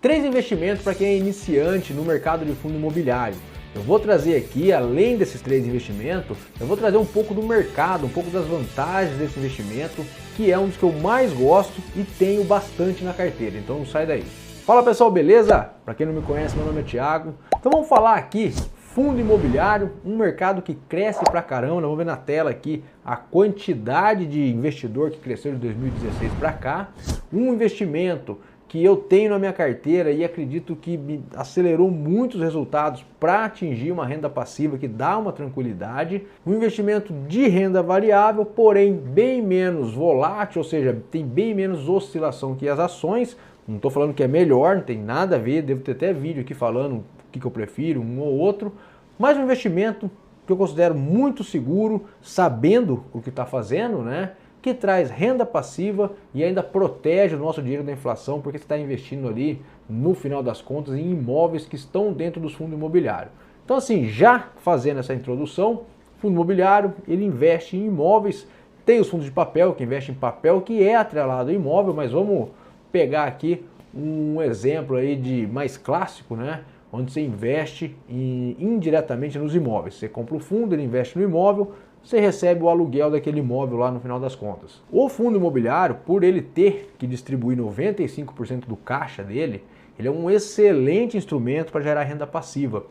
3 investimentos para quem é iniciante no mercado de fundo imobiliário. Eu vou trazer aqui, além desses 3 investimentos, eu vou trazer um pouco do mercado, um pouco das vantagens desse investimento, que é um dos que eu mais gosto e tenho bastante na carteira, então não sai daí. Fala pessoal, beleza? Para quem não me conhece, meu nome é Thiago. Então vamos falar aqui, fundo imobiliário, um mercado que cresce pra caramba. Vamos ver na tela aqui a quantidade de investidor que cresceu de 2016 para cá. Um investimento que eu tenho na minha carteira e acredito que me acelerou muitos resultados para atingir uma renda passiva que dá uma tranquilidade. Um investimento de renda variável, porém bem menos volátil, ou seja, tem bem menos oscilação que as ações. Não estou falando que é melhor, não tem nada a ver, devo ter até vídeo aqui falando o que eu prefiro, um ou outro. Mas um investimento que eu considero muito seguro, sabendo o que está fazendo, né? Que traz renda passiva e ainda protege o nosso dinheiro da inflação, porque você está investindo ali, no final das contas, em imóveis que estão dentro dos fundos imobiliários. Então assim, já fazendo essa introdução, fundo imobiliário, ele investe em imóveis, tem os fundos de papel, que investe em papel, que é atrelado ao imóvel, mas vamos pegar aqui um exemplo aí de mais clássico, né? Onde você investe indiretamente nos imóveis. Você compra o fundo, ele investe no imóvel, você recebe o aluguel daquele imóvel lá no final das contas. O fundo imobiliário, por ele ter que distribuir 95% do caixa dele, ele é um excelente instrumento para gerar renda passiva.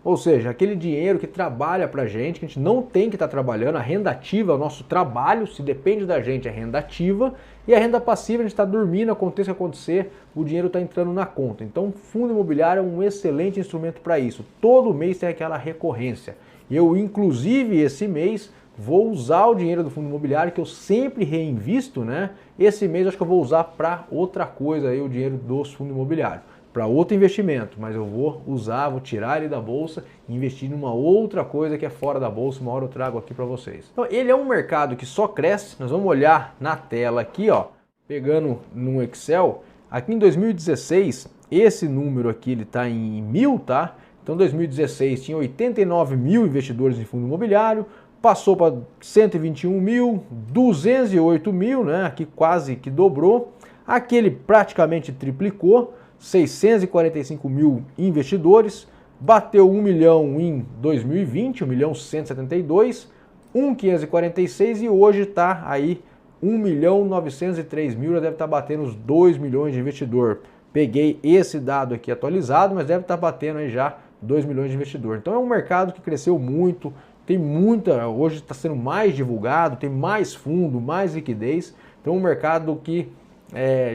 Ou seja, aquele dinheiro que trabalha para a gente não tem que estar trabalhando, a renda ativa é o nosso trabalho, se depende da gente é renda ativa, e a renda passiva a gente está dormindo, aconteça o que acontecer, o dinheiro está entrando na conta. Então, fundo imobiliário é um excelente instrumento para isso. Todo mês tem aquela recorrência. Eu, inclusive, esse mês vou usar o dinheiro do fundo imobiliário que eu sempre reinvisto, né? Esse mês acho que eu vou usar para outra coisa aí, o dinheiro do fundo imobiliário, para outro investimento, mas eu vou usar, vou tirar ele da bolsa e investir numa outra coisa que é fora da bolsa, uma hora eu trago aqui para vocês. Então, ele é um mercado que só cresce, nós vamos olhar na tela aqui, ó, pegando no Excel, aqui em 2016, esse número aqui ele está em 1000, tá? Então, 2016 tinha 89 mil investidores em fundo imobiliário, passou para 121 mil, 208 mil, né? Aqui quase que dobrou. Aqui ele praticamente triplicou, 645 mil investidores, bateu 1 milhão em 2020, 1 milhão 172, 1.546 e hoje está aí 1 milhão 903 mil, já deve estar batendo os 2 milhões de investidor. Peguei esse dado aqui atualizado, mas deve estar batendo aí já 2 milhões de investidor. Então é um mercado que cresceu muito, tem muita, hoje está sendo mais divulgado, tem mais fundo, mais liquidez. Então é um mercado que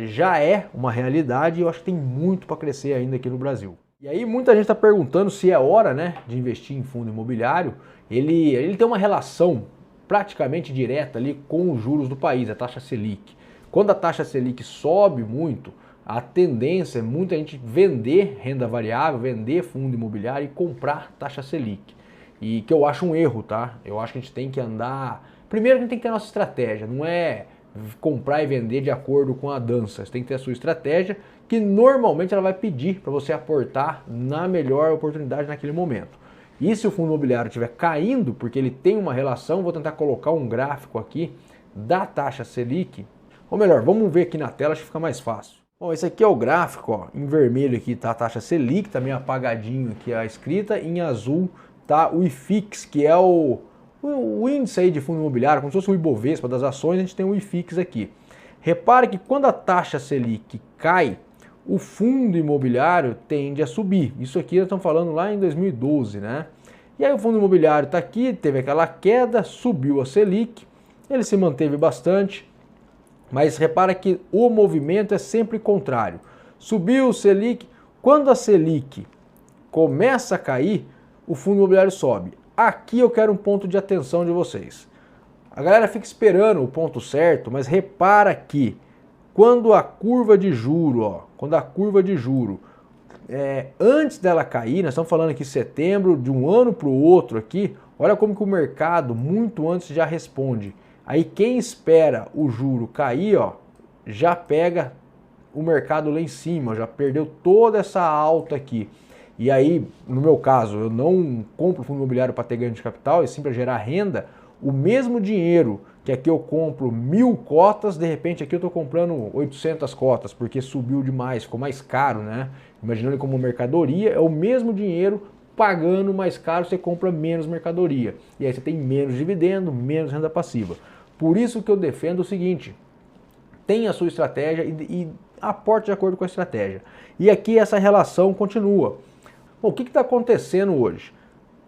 já é uma realidade e eu acho que tem muito para crescer ainda aqui no Brasil. E aí muita gente está perguntando se é hora, né, de investir em fundo imobiliário. Ele tem uma relação praticamente direta ali com os juros do país, a taxa Selic. Quando a taxa Selic sobe muito, a tendência é muita gente vender renda variável, vender fundo imobiliário e comprar taxa Selic. E que eu acho um erro, tá? Eu acho que a gente tem que andar... Primeiro a gente tem que ter a nossa estratégia, não é comprar e vender de acordo com a dança. Você tem que ter a sua estratégia, que normalmente ela vai pedir para você aportar na melhor oportunidade naquele momento. E se o fundo imobiliário estiver caindo, porque ele tem uma relação, vou tentar colocar um gráfico aqui da taxa Selic. Ou melhor, vamos ver aqui na tela, acho que fica mais fácil. Bom, esse aqui é o gráfico, ó, em vermelho aqui está a taxa Selic, está meio apagadinho aqui a escrita, em azul está o IFIX, que é o índice aí de fundo imobiliário, como se fosse o Ibovespa das ações, a gente tem o IFIX aqui. Repare que quando a taxa Selic cai, o fundo imobiliário tende a subir. Isso aqui nós estamos falando lá em 2012, né? E aí o fundo imobiliário está aqui, teve aquela queda, subiu a Selic, ele se manteve bastante, mas repara que o movimento é sempre contrário. Subiu o Selic, quando a Selic começa a cair, o fundo imobiliário sobe. Aqui eu quero um ponto de atenção de vocês. A galera fica esperando o ponto certo, mas repara que quando a curva de juro, ó, antes dela cair, nós estamos falando aqui setembro, de um ano para o outro aqui, olha como que o mercado muito antes já responde. Aí quem espera o juro cair, ó, já pega o mercado lá em cima, já perdeu toda essa alta aqui. E aí, no meu caso, eu não compro fundo imobiliário para ter ganho de capital, e sim para gerar renda. O mesmo dinheiro que aqui eu compro 1000 cotas, de repente aqui eu estou comprando 800 cotas, porque subiu demais, ficou mais caro, né? Imaginando ele como mercadoria, é o mesmo dinheiro, pagando mais caro, você compra menos mercadoria. E aí você tem menos dividendo, menos renda passiva. Por isso que eu defendo o seguinte, tenha a sua estratégia e aporte de acordo com a estratégia. E aqui essa relação continua. Bom, o que está acontecendo hoje?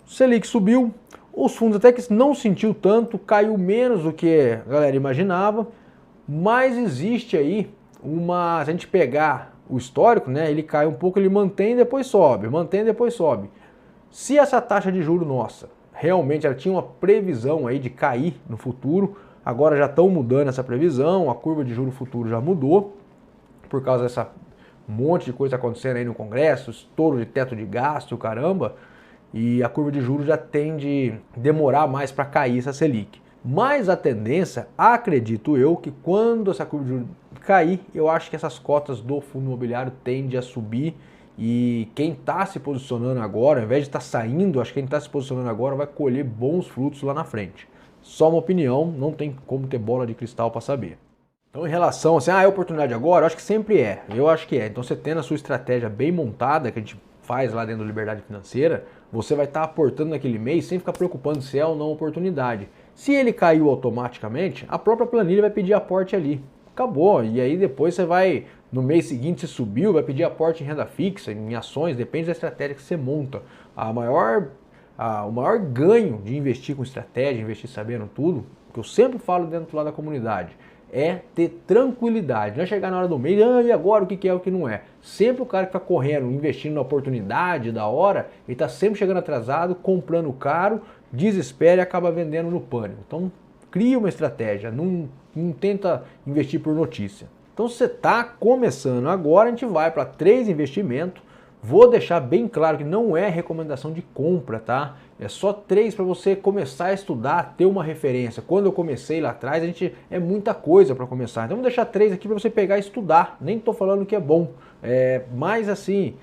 O Selic subiu, os fundos até que não sentiu tanto, caiu menos do que a galera imaginava, mas existe aí uma, se a gente pegar o histórico, né, ele cai um pouco, ele mantém e depois sobe, mantém e depois sobe. Se essa taxa de juros nossa, realmente ela tinha uma previsão aí de cair no futuro, agora já estão mudando essa previsão, a curva de juros futuro já mudou, por causa dessa monte de coisa acontecendo aí no Congresso, estouro de teto de gasto, caramba, e a curva de juros já tende a demorar mais para cair essa Selic. Mas a tendência, acredito eu, que quando essa curva de juros cair, eu acho que essas cotas do fundo imobiliário tendem a subir e quem está se posicionando agora, ao invés de estar saindo, acho que quem está se posicionando agora vai colher bons frutos lá na frente. Só uma opinião, não tem como ter bola de cristal para saber. Então, em relação assim, é oportunidade agora? Eu acho que sempre é. Eu acho que é. Então, você tendo a sua estratégia bem montada, que a gente faz lá dentro do Liberdade Financeira, você vai estar aportando naquele mês sem ficar preocupando se é ou não oportunidade. Se ele caiu automaticamente, a própria planilha vai pedir aporte ali. Acabou. E aí depois você vai, no mês seguinte, se subiu, vai pedir aporte em renda fixa, em ações, depende da estratégia que você monta. O maior ganho de investir com estratégia, investir sabendo tudo, que eu sempre falo dentro lá da comunidade, é ter tranquilidade, não é chegar na hora do mês, e agora o que é o que não é. Sempre o cara que está correndo, investindo na oportunidade da hora, ele está sempre chegando atrasado, comprando caro, desespera e acaba vendendo no pânico. Então cria uma estratégia, não tenta investir por notícia. Então se você está começando agora, a gente vai para 3 investimentos. Vou deixar bem claro que não é recomendação de compra, tá? É só 3 para você começar a estudar, ter uma referência. Quando eu comecei lá atrás, é muita coisa para começar. Então vou deixar 3 aqui para você pegar e estudar. Nem estou falando que é bom. Mas assim,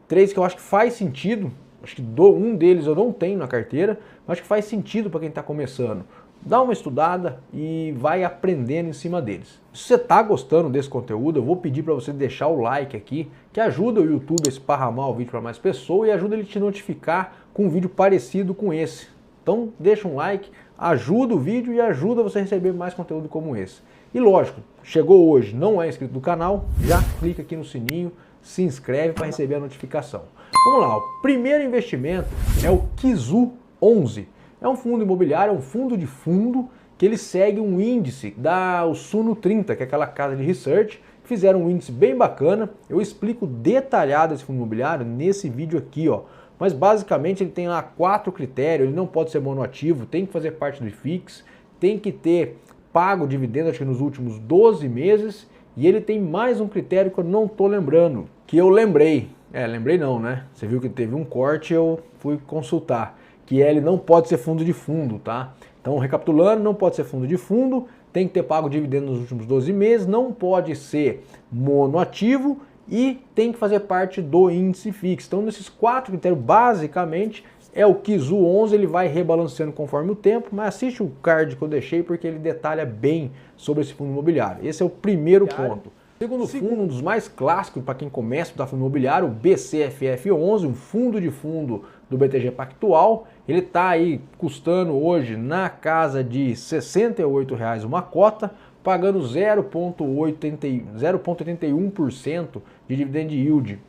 3 que eu acho que faz sentido. Acho que um deles eu não tenho na carteira, mas acho que faz sentido para quem está começando. Dá uma estudada e vai aprendendo em cima deles. Se você está gostando desse conteúdo, eu vou pedir para você deixar o like aqui, que ajuda o YouTube a esparramar o vídeo para mais pessoas e ajuda ele a te notificar com um vídeo parecido com esse. Então deixa um like, ajuda o vídeo e ajuda você a receber mais conteúdo como esse. E lógico, chegou hoje, não é inscrito no canal, já clica aqui no sininho, se inscreve para receber a notificação. Vamos lá, o primeiro investimento é o Kizu 11. É um fundo imobiliário, é um fundo de fundo que ele segue um índice da Suno 30, que é aquela casa de research. Fizeram um índice bem bacana. Eu explico detalhado esse fundo imobiliário nesse vídeo aqui, ó. Mas basicamente ele tem lá 4 critérios, ele não pode ser monoativo, tem que fazer parte do IFIX, tem que ter pago dividendo, acho que nos últimos 12 meses, e ele tem mais um critério que eu não estou lembrando, que eu lembrei. Lembrei não, né? Você viu que teve um corte, eu fui consultar. Que ele não pode ser fundo de fundo, tá? Então, recapitulando, não pode ser fundo de fundo, tem que ter pago dividendo nos últimos 12 meses, não pode ser monoativo e tem que fazer parte do índice fixo. Então, nesses 4 critérios, basicamente, é o Kizu 11, ele vai rebalanceando conforme o tempo, mas assiste o card que eu deixei porque ele detalha bem sobre esse fundo imobiliário. Esse é o primeiro ponto. Segundo fundo, um dos mais clássicos para quem começa a estudar fundo imobiliário, o BCFF11, um fundo de fundo do BTG Pactual. Ele está aí custando hoje na casa de R$ 68,00 uma cota, pagando 0,81% de dividend yield,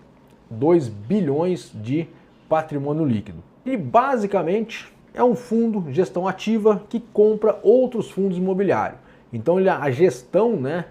2 bilhões de patrimônio líquido. Ele basicamente é um fundo de gestão ativa que compra outros fundos imobiliários. Então a gestão, né,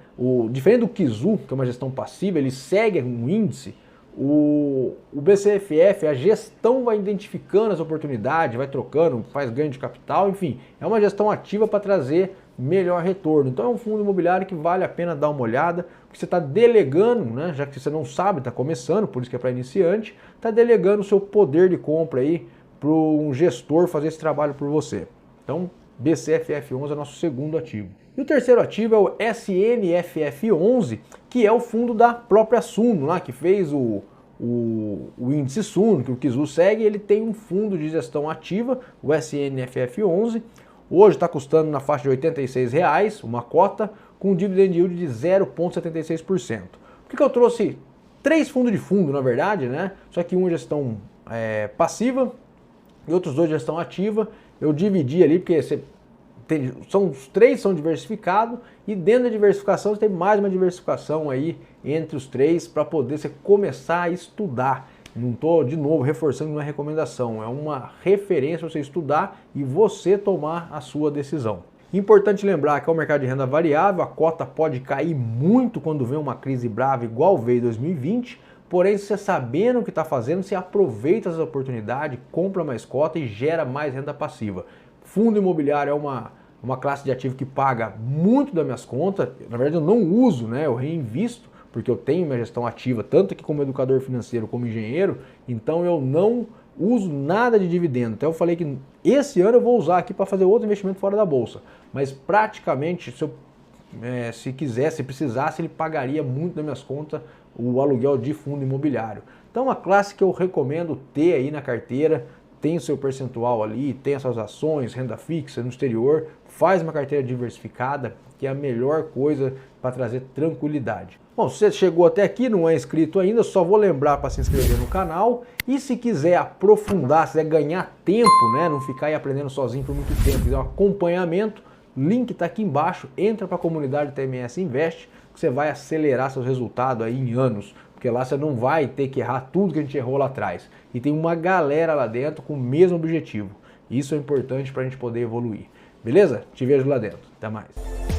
diferente do Kizu, que é uma gestão passiva, ele segue um índice. O BCFF, a gestão vai identificando as oportunidades, vai trocando, faz ganho de capital, enfim, é uma gestão ativa para trazer melhor retorno. Então é um fundo imobiliário que vale a pena dar uma olhada, porque você está delegando, né, já que você não sabe, está começando, por isso que é para iniciante, está delegando o seu poder de compra aí para um gestor fazer esse trabalho por você. Então BCFF11 é nosso segundo ativo. E o terceiro ativo é o SNFF11, que é o fundo da própria Suno, lá, que fez o índice Suno, que o Kizu segue. Ele tem um fundo de gestão ativa, o SNFF11. Hoje está custando na faixa de R$ 86 uma cota, com um dividend yield de 0,76%. Por que eu trouxe 3 fundos de fundo, na verdade, né? Só que uma gestão passiva e outros 2 gestão ativa. Eu dividi ali porque os 3 são diversificados e dentro da diversificação você tem mais uma diversificação aí entre os 3 para poder você começar a estudar. Não estou, de novo, reforçando uma recomendação, é uma referência para você estudar e você tomar a sua decisão. Importante lembrar que é o mercado de renda variável, a cota pode cair muito quando vem uma crise brava igual veio em 2020, porém você sabendo o que está fazendo, você aproveita essa oportunidade, compra mais cota e gera mais renda passiva. Fundo imobiliário é uma classe de ativo que paga muito das minhas contas, na verdade eu não uso, né? Eu reinvisto, porque eu tenho minha gestão ativa, tanto aqui como educador financeiro, como engenheiro, então eu não uso nada de dividendo. Então eu falei que esse ano eu vou usar aqui para fazer outro investimento fora da bolsa, mas praticamente se precisasse, ele pagaria muito das minhas contas o aluguel de fundo imobiliário. Então uma classe que eu recomendo ter aí na carteira, tem o seu percentual ali, tem as suas ações, renda fixa no exterior, faz uma carteira diversificada, que é a melhor coisa para trazer tranquilidade. Bom, se você chegou até aqui, não é inscrito ainda, só vou lembrar para se inscrever no canal. E se quiser aprofundar, se quiser ganhar tempo, né, não ficar aí aprendendo sozinho por muito tempo, quiser um acompanhamento, link está aqui embaixo, entra para a comunidade TMS Invest, que você vai acelerar seus resultados aí em anos, porque lá você não vai ter que errar tudo que a gente errou lá atrás. E tem uma galera lá dentro com o mesmo objetivo. Isso é importante para a gente poder evoluir. Beleza? Te vejo lá dentro. Até mais.